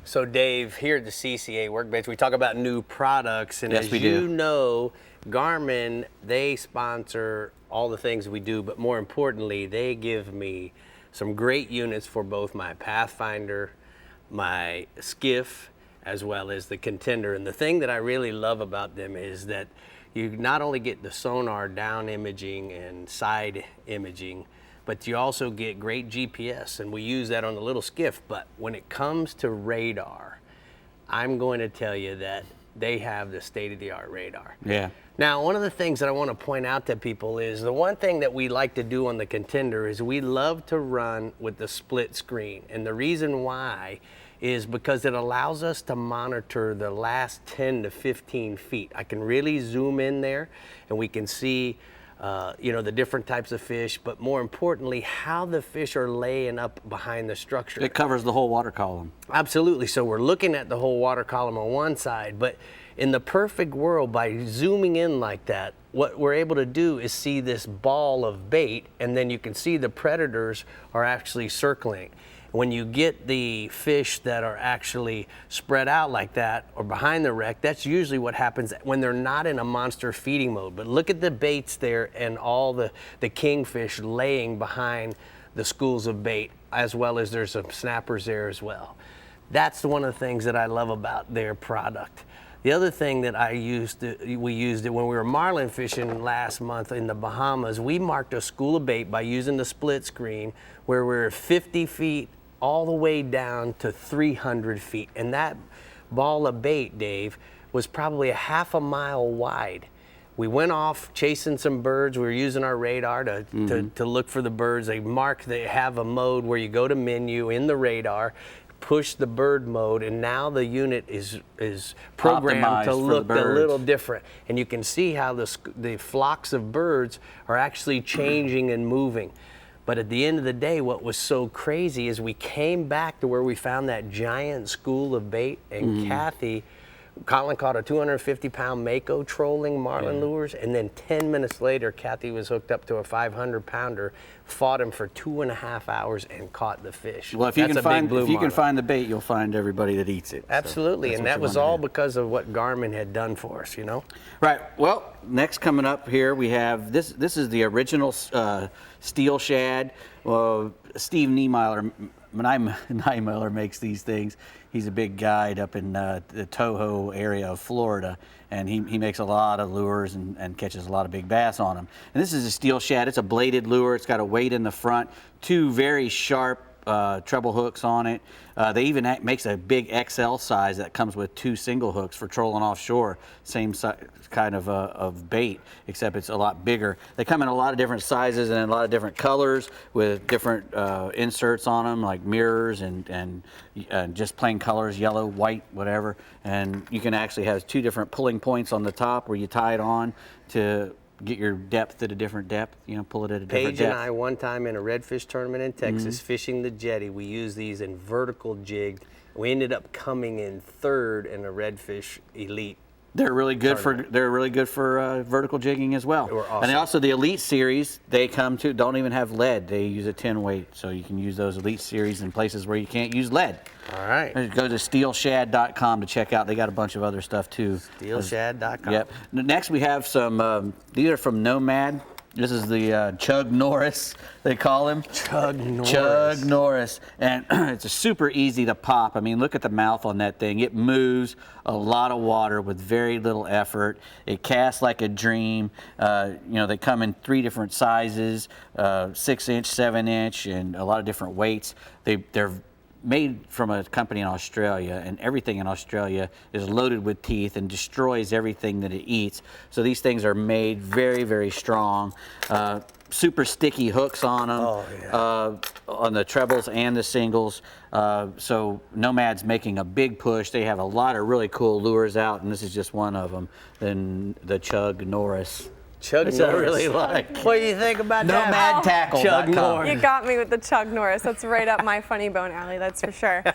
So Dave, here at the CCA Workbench, we talk about new products, and Yes, as we you do. know, Garmin, they sponsor all the things we do, but more importantly, they give me some great units for both my Pathfinder, my Skiff, as well as the Contender. And the thing that I really love about them is that you not only get the sonar down imaging and side imaging, but you also get great GPS, and we use that on the little Skiff. But when it comes to radar, I'm going to tell you that they have the state-of-the-art radar. Yeah. Now, one of the things that I want to point out to people is the one thing that we like to do on the Contender is we love to run with the split screen. And the reason why is because it allows us to monitor the last 10 to 15 feet. I can really zoom in there and we can see the different types of fish, but more importantly, how the fish are laying up behind the structure. It covers the whole water column. Absolutely. So we're looking at the whole water column on one side, but in the perfect world, by zooming in like that, what we're able to do is see this ball of bait, and then you can see the predators are actually circling. When you get the fish that are actually spread out like that or behind the wreck, that's usually what happens when they're not in a monster feeding mode. But look at the baits there and all the kingfish laying behind the schools of bait, as well as there's some snappers there as well. That's one of the things that I love about their product. The other thing that we used it when we were marlin fishing last month in the Bahamas. We marked a school of bait by using the split screen where we're 50 feet all the way down to 300 feet. And that ball of bait, Dave, was probably a half a mile wide. We went off chasing some birds. We were using our radar to look for the birds. They have a mode where you go to menu in the radar, push the bird mode, and now the unit is programmed Optimized to for the look a birds. little different. And you can see how the flocks of birds are actually changing and moving. But at the end of the day, what was so crazy is we came back to where we found that giant school of bait, and Colin caught a 250-pound mako trolling marlin lures, and then 10 minutes later, Kathy was hooked up to a 500-pounder, fought him for 2.5 hours, and caught the fish. Well, if you That's can a big blue marlin. find the bait, you'll find everybody that eats it. So Absolutely, that's and what that you was wanna all do. because of what Garmin had done for us, you know? Right. Well, next coming up here, we have this. This is the original steel shad. Steve Niemiller makes these things. He's a big guide up in the Toho area of Florida, and he makes a lot of lures and catches a lot of big bass on them. And this is a steel shad. It's a bladed lure. It's got a weight in the front, two very sharp treble hooks on it. They even makes a big XL size that comes with two single hooks for trolling offshore. Same kind of bait, except it's a lot bigger. They come in a lot of different sizes and a lot of different colors with different inserts on them, like mirrors and just plain colors, yellow, white, whatever. And you can actually have two different pulling points on the top where you tie it on to get your depth at a different depth, pull it at a different Paige depth. and I, one time in a redfish tournament in Texas, fishing the jetty, we used these in vertical jigged. We ended up coming in third in a redfish elite. They're really good for vertical jigging as well. They were awesome. And also the Elite Series, they don't even have lead. They use a 10 weight, so you can use those Elite Series in places where you can't use lead. All right. Go to steelshad.com to check out. They got a bunch of other stuff too. Steelshad.com. Yep. Next we have some. These are from Nomad. This is the Chug Norris, they call him. Chug Norris. Chug Norris. And it's super easy to pop. I mean, look at the mouth on that thing. It moves a lot of water with very little effort. It casts like a dream. They come in 3 different sizes, 6-inch, 7-inch, and a lot of different weights. They're made from a company in Australia, and everything in Australia is loaded with teeth and destroys everything that it eats. So these things are made very, very strong. Super sticky hooks on them, on the trebles and the singles. So Nomad's making a big push. They have a lot of really cool lures out, and this is just one of them. Then the Chug Norris. Chug Which Norris. I really like. What do you think about that? Nomadtackle.com. Chug Norris. You got me with the Chug Norris. That's right up my funny bone alley, that's for sure.